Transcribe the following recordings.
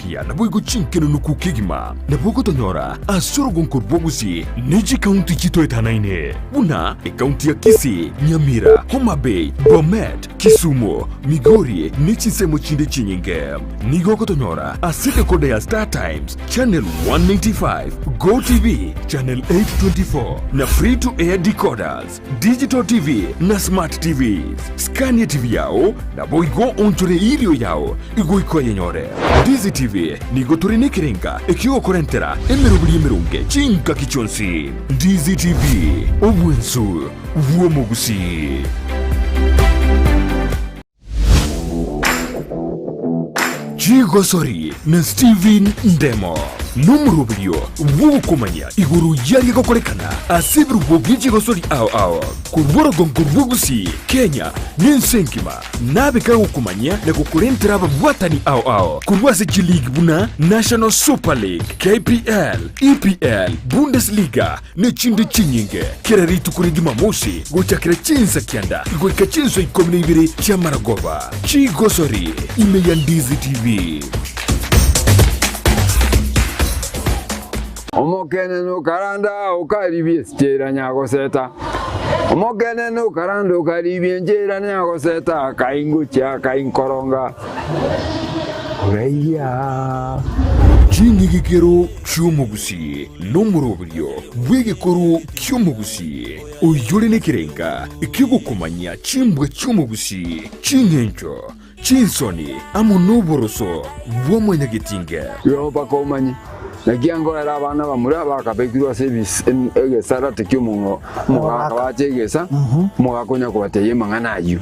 mukia na boigo chinkeno nuku kigima na bogo tonyora asoro gonkor bogusi neji county chito etanaine una county ya Kisii, Nyamira, Homa Bay, Bomet, Kisumu, Migori nichisemo chinde chinyinge nigo tonyora asite kode ya Star Times channel 195, Go TV channel 824 na free to air decoders, digital TV na smart TVs. Scania TV yao na boigo onchore ilio yao igo iko yenyore. Ndizi TV nigo turine kirenga ikiwa korentera emerubuli emerunge chinka kichonsi. Ndizi TV obwensu uomogusi. Jigosori na Steven Ndemo numurubio wukumanya iguru yari gokorekana asibiru bogiji gosori ao kurworo gonkurbugusi Kenya ninsenkima nabeka gukumanya na gukurentera abwatani ao kurwase League buna National Super League KPL EPL Bundesliga nechinde chinyinge kiraritu kuri Jumamosi gochakira Chinsa Kianda goika Chinsa Ikomi ibiri cha Maragova Jigosori Amayia Ndizi TV. Omokene no karanda ukaribie stera nyago seta. Omokene no karanda ukaribie njera nyago seta kaingucha kainkoronga. Oreya. Chinigikero cyumugusi nomurobyo wegekoro cyumugusi uyore nekirenga ikigukumanya chimbwe cyumugusi chinyencho chinsoni amunoboroso womanyagitinge yo bakomanye nagiango era abana bamura bakabekirwa service egesara tekyumungo mugakabachegesa mugakonya kubateye manganayo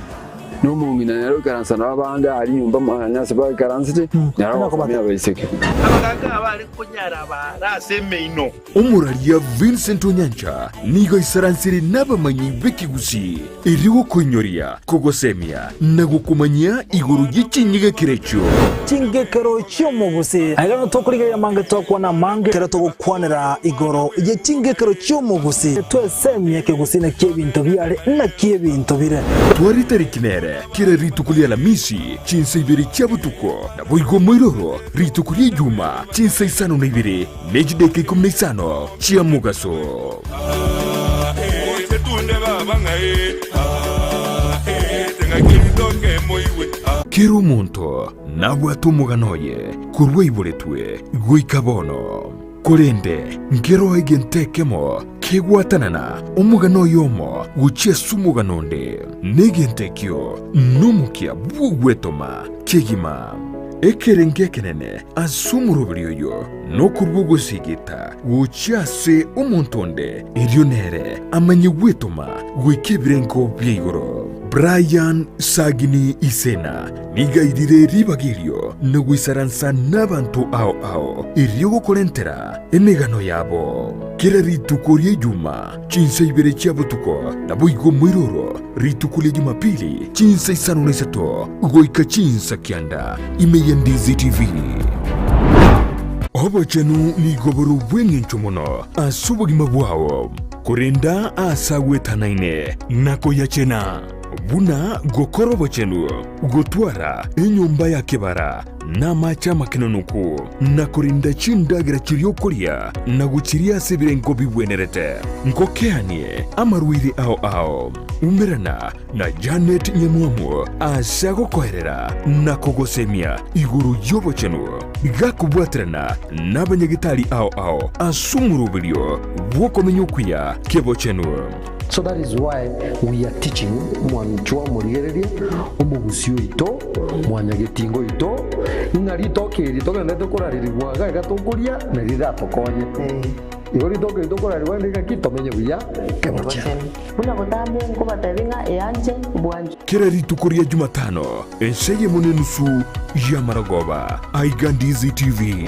no mungina nero karansana abande ari nyumba manyase ba karansite naro bakomya bayiseke abaganga abari kunyara baraseme ino umuralia Vincent Onyancha nigo isaransiri nabamanyi bekigusi iriwo konyoria kogosemia nagukumanya iguru yichinyiga kirecho chingekero cyumugusi agano tokuriga yamange tokwana mange kera togukwanira igoro ye chingekero cyumugusi twesemye kegusi na kebinto byare na kebinto bire twari tarikinere kira ritukulia la misi Chinsa ibiri chabutuko na boigo moiroro ritukulia Juma Chinsa isano na ibiri nejideke kumna isano chia mugaso kero monto nabwatu muganoye kurwe iboretwe guikabono korende ngero egentekemo kegwatanana umugano yomo guchie sumuganonde negentekyo numukia bugwetoma kegima ekerenge kenene asumurubiryo no kurbugo sigita guchiase umontonde irionere amanye gwetoma gwikebirenko byigoro Brian Sagini Isena nigaidire ribagirio nugwisaransa n'abantu ao iryogo korentera emegano yabo kera ritukurie Juma Chinsa ibere cyabutuko naboigo mwiroro ritukulie Jumapili Chinsa isano nesato goika Chinsa Kianda Amayia Ndizi TV. Obachenu ni goboru bwenyencho mono asubugima bwao kurenda asagwetanaine nako yachena buna gokoro bochenu gotwara enyumba ya kebara na macha makinonuku na kurinda chindagira chirio koria na guchiria sebirengo bibwenerete ngokeanie amaruire ao umerana na Janet Nyemuamu asago koherera na kogosemia iguru yobochenu gakubwatrana na banyagitari ao asumurubilio wokomenyukuya kebochenu. So that is why we are teaching mwanchwa murigereria omugusio ito mwanyagetingo ito inarito kirito ngende kuraririrwa gatokuria na riratokonye igori toke itokorariwa ndika kitomenye buya kemocha buna botambe ngo bataringa eyanje bwanje kera ritukuria Jumatano enseye munenusu ya Maragoba Aiga Ndizi TV.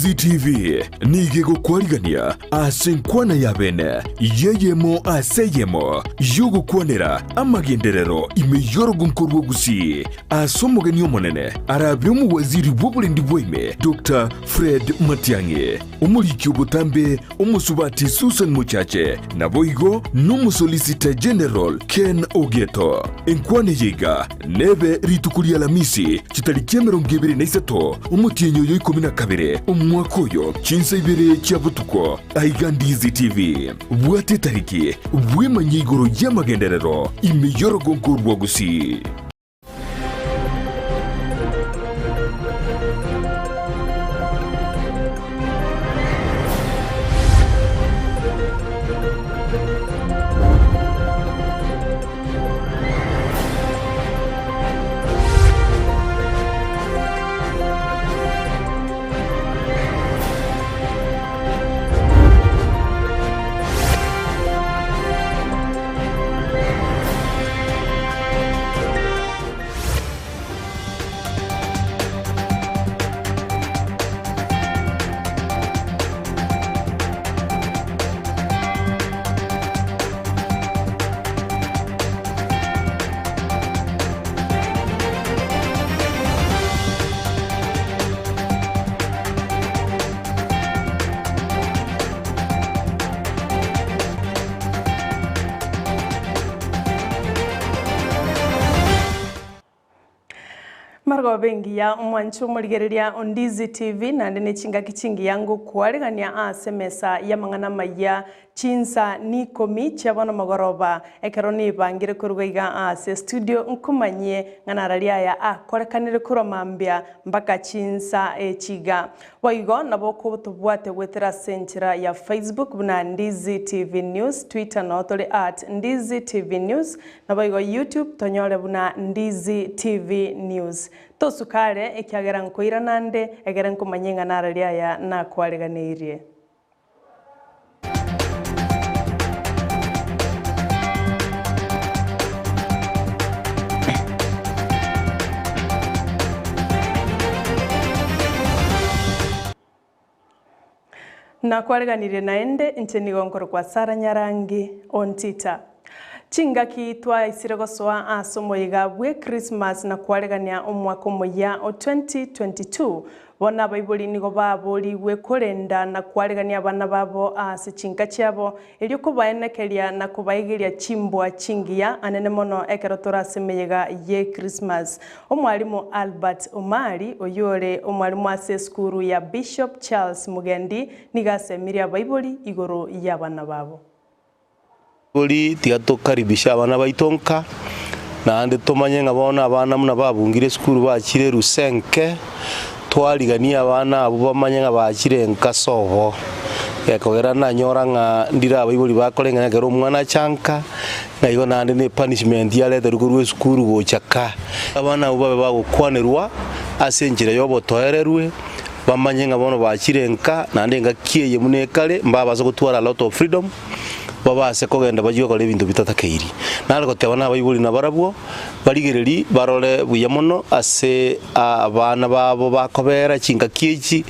Ndizi TV nige gukwarigania asenkwana ya bene yeyemo aseyemo yugukwanira amagenderero imeyorogo nkorwo gusi asomogeni omonene arabyo mu waziri w'oburendi bw'ime Dr. Fred Matiang'i umuriki ubutambe umusubati Susan Muchache naboigo n'umusolicitor general Ken Ogeto enkwane yiga nebe ritukulia lamisi kitariki 23 umutienyo yo 12 umwaka uyo Chinsa ibere cyabutuko aiga Ndizi TV bwate tariki bwemanyigoro y'amagenderero imeyorogo nkorwo gusi. Margo bengi ya mwanchu murigereria Ndizi TV na ndene chinga kichingi yangu kuarigania asemesa ya mangana maya Chinsa Ikomi chabona magoroba ekeroni bangire kurugaiga ase studio nkumanye nganararia ya korekanire kuromambia mpaka Chinsa chiga waigo nabo kubutubwate gwetera senchira ya Facebook buna Ndizi TV News, Twitter no tole @Ndizi TV News nabo igo YouTube tonyole buna Ndizi TV News tosukare ekyagera nkoira nande egera nkumanye nganararia ya na kwariganirie. Na kwariganire naende ncheni gonkoro kwa Sara Nyarangi Ontita. Chinga kitwa isirego soa asomoyiga bwe Christmas na kwaregania omwaka moya o 2022 bona baibuli nigo babuli we kolenda na kwaregania bana babo ase chinga cyabo elyo kubaenekeria na kubaigiria chimbwa chingia anene mono ekerotora semeyega ye Christmas. Omwalimu Albert Omari oyore omwalimu ase skuru ya Bishop Charles Mugendi nigasemiria baibuli igoro ya bana babo. Buri tiatukaribisha abana baitonka na ande tomanye ngabona abana muna babungire skuru bakire rusenke twarigania abana abo bamanye ngabakire nkasobo yakogera na nyora nga ndira abayibuli bakolenga ngero umwana chanka ngayo nande ne punishment yale deruguru skuru gochaka abana abo babe bagukwanerwa asenjire yobo tohererwe bamanye ngabona bakire nka nande ngakiye munekale mbabaza gutwara a lot of freedom babase kogenda bagiye kole ibintu bitatakeiri nalgo tebana abayibuli nabarabwo barigereri barole buyamono ase abana babo bakobera chinga kiechi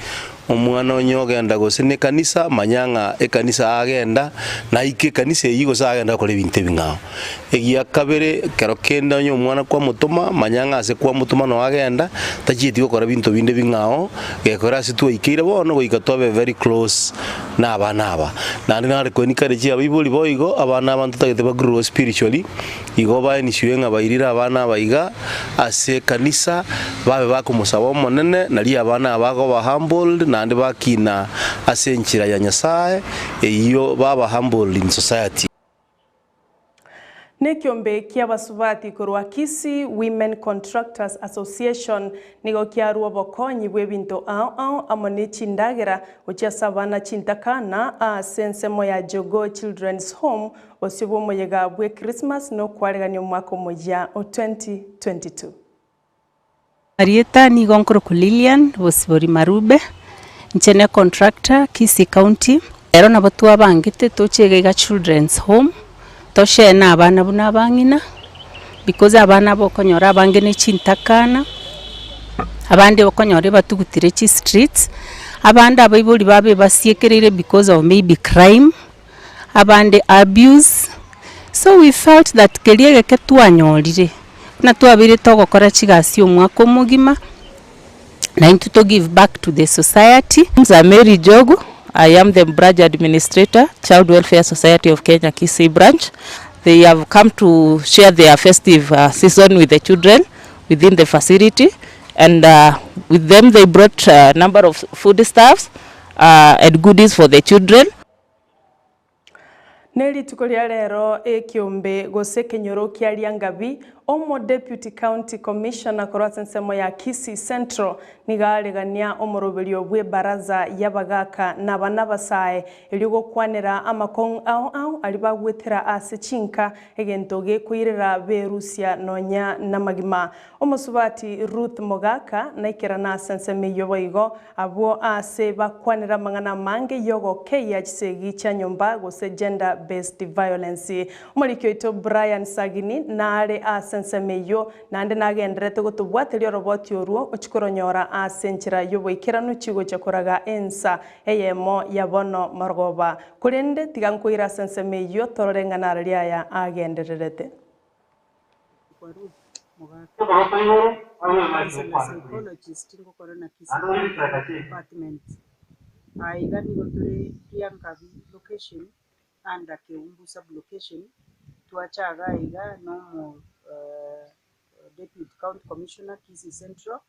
omwana onyogenda gose ne kanisa manyanga ekanisa agenda na ike kanisa yigo sagenda kole ibintu bingao egia kabere kero kenda nyo omwana kwa mutuma manyanga ase kwa mutuma no agenda tachiti gukora ibintu binde bingao gekora situ ikire bono goikatobe very close na abana aba nandi nari ko nikare ji abibuli boigo abana abantu tagete ba grow spiritually igo ba ni shuenga bairira abana baiga ase kanisa babe bakumusaba monene nali abana abago ba humbled nandi bakina ase nchira ya Nyasaye iyo baba humbled in society. Nekiombe kia basubati korwa Kisi Women Contractors Association nigo kia ruwa bokonyi webinto ao amone chindagera uchia savana chintakana sensemo ya Jogo Children's Home osibo moyega bwe Christmas no kwaregani mwako moja o 2022. Arieta nigo nkoro Lilian osibori Marube nchene contractor Kisi County ero nabatua bangite tochegega Children's Home toshe na abana buna bangina because abana bokonyora abangene chintakana abandi bokonyore batugutire chi streets abandi abaibuli babe basiekerere because of maybe crime, abandi abuse. So we felt that keriege ketwanyorire na twabire togokora chigasi omwaka omugima na to give back to the society. I'm Mary Jogo. I am the branch administrator, Child Welfare Society of Kenya Kisii branch. They have come to share their festive season with the children within the facility, and with them they brought a number of foodstuffs and goodies for the children. Neri tukoria rero ekiombe gose kenyoro kiaria ngabi omo deputy county commissioner korwa nsemo ya Kisii Central nigaregania omoroberio bwe baraza yabagaka nabana basae eligo kwanera amakong au alibagwetera ase chinka egentoge kuirira berusia nonya namagima omosubati Ruth Mogaka naikirana senseme yoboigo abo ase bakwanera mangana mange yogo keya chisegi cha nyomba gose gender based violence. Omarikyo ito Brian Sagini naare asensemeyo nande nagenderete gotubwaterio roboti oruo ochikoronyora asenchira yoboikiranu chigo chakoraga ensa eyemo yabono margoba kurende tigankoira asensemeyo tororengana riaya agendererete. Under Keumbu sub-location, Tuachaga Iga, no more Deputy County Commissioner, Kisii Central,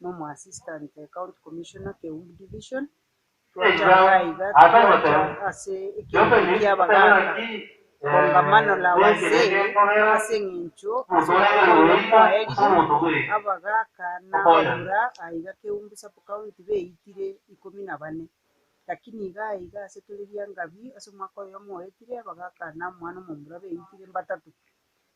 no more Assistant County Commissioner, Keumbu Division, Tuachaga Iga, Tuachaga Ase Ikia Bagaka, Kongamano la wazee, Ase Ngincho, Abagaka, Naura, Iga Keumbu sub-county, Itire, Ikomi na bane. Lakini iga setuliria ngabi asumako yomo etire bagaka na mwana mumurabe itire batatu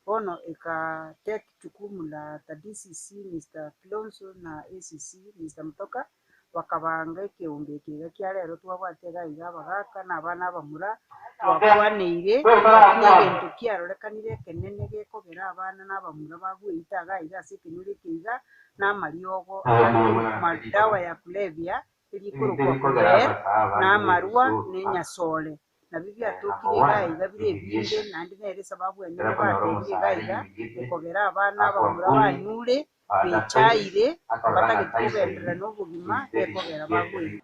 ono eka take jukumu la DCC Mr. Kilonzo na ACC Mr. Mtoka wakabanga keumbe kiga kyalero twabwatega iga bagaka na bana bamura twakwaneire n'ebintu kyarolekanire kenene gekobera abana n'abamura bagwitaga iga sekinure kiga na mariogo madawa ya kulevya Ilikuru kwa kuber na marua nenya sole na bibi atukire gaiga bire binde nandi nere sababu ene batenge gaiga ikogera abana bamura banyure bicaire batagitubendera no bugima ekogera bagwe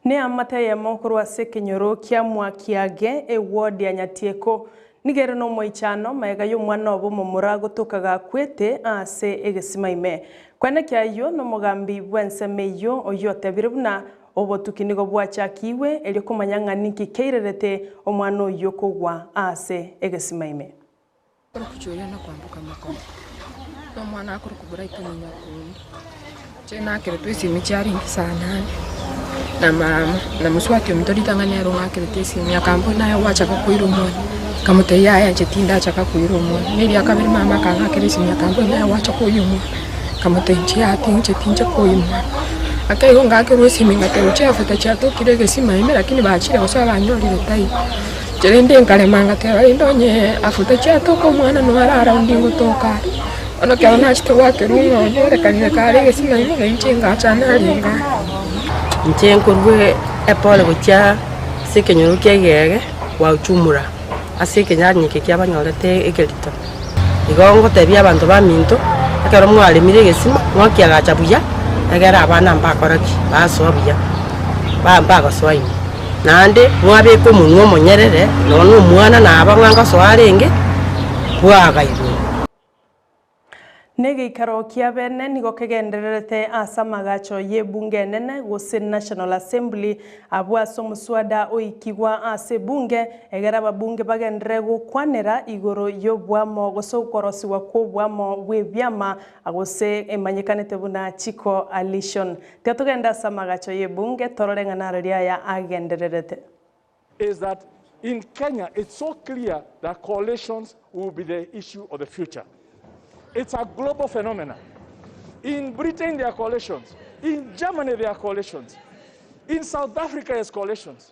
ne amata ya mokuru ase kenyoro kya mwakiage e ward ya Nyatieko nigere no moichano maega yo mwana obo mumura gotokaga kwete ase egesimaime kwene kyayo no mugambi bwensemeyo oyote biribuna obotukinigo bwachakiwe eli kumanyanga niki keirerete omwana oyo kogwa ase egesimaime kuchuria na kwambuka makono no mwana akuru kubura ituminya kundi chena kire twisi michari sana na mama na muswati mtodi tanganya ro ngakire twisi nyakambo nayo wacha kuiru mwana kamute yaya jetinda chaka kuiru mwana nili akabiri mama kanga kire nyakambo nayo wacha kuiru mwana kamute nchia tinche tinche kuiru mwana akayo ngakire siminga terucha afuta chato kirege simaime lakini baachire boswa banyolire tai Jerende nkalemanga tewa indonye afuta chato ko mwana no arara undingo toka ono kya nachito wake rungo nyore kanile kare gesima imuga inchenga achana linga nchengo rwe epole gocha sekenyoro kyegege wa uchumura asike nyanyike kyabanyolete ekelito igongo tebya abantu baminto akero mwale mire gesima mwakia gachabuya agera abana mbakoraki basobya bamba goswaini nande mwabe ko munwo monyerere nono mwana na abanganga so arenge bwagairu nege ikaro kia bene nigo kegendererete asamagacho ye bunge nene gose National Assembly abwa somuswada oikigwa ase bunge egera babunge bagendere gukwanera igoro yo bwamo gose ukorosi wako bwamo webyama agose emanyekanete buna chiko alison tetugenda asamagacho ye bunge tororengana ria ya agendererete is that in Kenya it's so clear that coalitions will be the issue of the future. It's a global phenomenon. In Britain, there are coalitions. In Germany, there are coalitions. In South Africa, there's coalitions.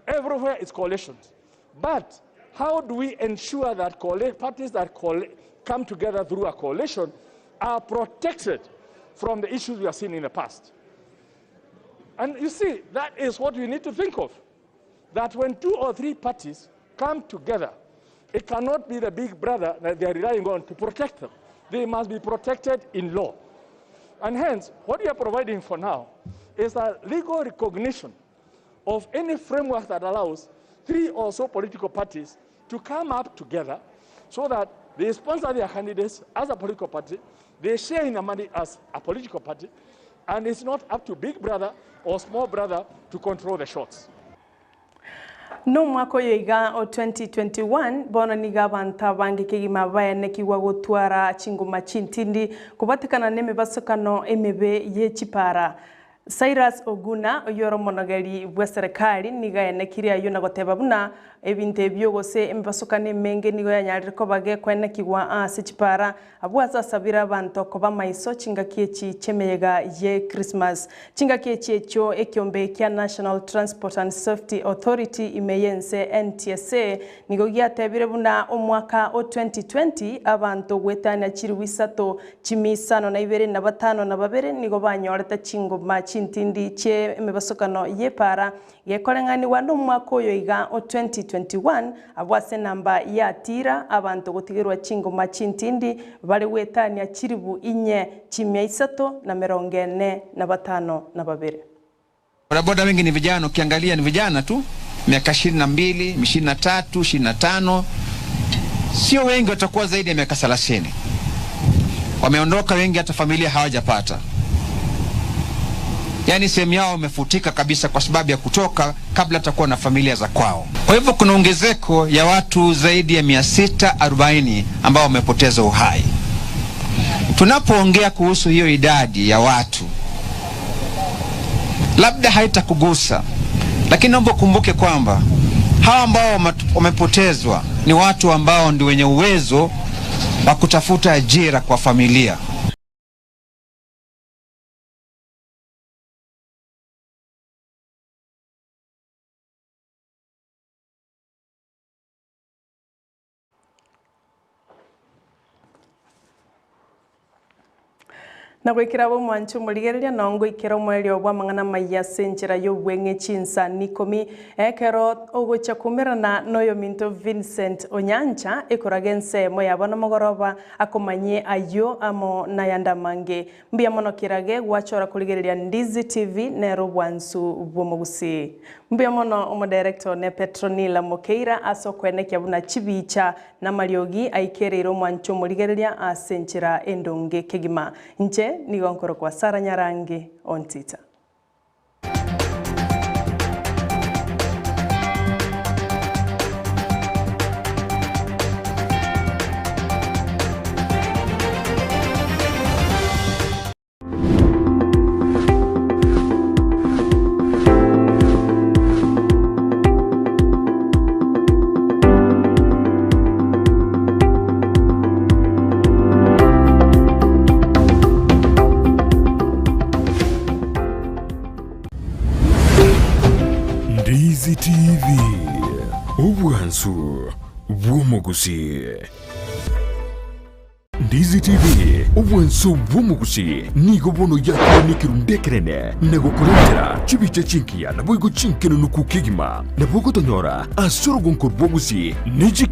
Everywhere, it's coalitions. But how do we ensure that parties that come together through a coalition are protected from the issues we have seen in the past? And you see, that is what we need to think of. That when 2 or 3 parties come together, it cannot be the big brother that they are relying on to protect them. They must be protected in law. And hence, what we are providing for now is a legal recognition of any framework that allows 3 or so political parties to come up together so that they sponsor their candidates as a political party, they share in the money as a political party, and it's not up to big brother or small brother to control the shots. No mwako yoiga o 2021 bona niga banta bangi kigima bayane kiwa gutwara chinguma chintindi kubatikana neme basokano emebe ye chipara. Cyrus Oguna oyoro monogeri bwa serikali niga yanekiria yona goteba buna ebinte byogose embasukane menge nigo yanyariko bage kwene kigwa sechipara abwaza sabira bantu koba maiso chinga kiechi chemeyega ye Christmas chinga kiechi echo ekyombe kya National Transport and Safety Authority imeyense NTSA nigo gyatebire buna omwaka o 2020 abantu gwetana chiri wisato chimisano na 25 na babere nigo banyoreta chingoma chintindi che emebasukano ye para yekolengani wano mwaka yoiga o 2021 abwase namba ya tira abantu gutigirwa chingoma chintindi bali wetania chiribu inye chimia isato na 45 na babere. Bodaboda wengi ni vijana, ukiangalia ni vijana tu miaka 22, 23, 25. Sio wengi watakuwa zaidi ya miaka 30. Wameondoka wengi, hata familia hawajapata. Yani sehemu yao imefutika kabisa kwa sababu ya kutoka kabla atakuwa na familia za kwao. Kwa hivyo kuna ongezeko ya watu zaidi ya 640 ambao wamepoteza uhai. Tunapoongea kuhusu hiyo idadi ya watu, labda haitakugusa, lakini naomba kumbuke kwamba hawa ambao wamepotezwa ni watu ambao ndio wenye uwezo wa kutafuta ajira kwa familia. Na gwikirabo mwanchu murigereria nongo ikero mweli obwa mangana maya senjera yo bwenge Chinsa Ikomi ekero ogocha kumirana noyo minto Vincent Onyancha ekoragense moya bana mogoroba akomanye ayo amo nayanda mange mbia mono kirage gwachora kuligereria Ndizi TV nero bwansu bwomogusi mbia mono omo director ne Petronila Mokeira asokwene kyabuna chibicha na mariogi aikerero mwanchu murigereria asenjera endonge kegima nche nigonkoro kwa Sara Nyarangi Ontita. Ndizi TV ubwansu bw'omugusi. Ndizi TV ubwansu bw'omugusi nigo bono yakonikiru ndekerene nego kurentera chibiche chinkia na boigo chinkeno nukukigima na bogo tonyora asoro gonkor bwogusi nijika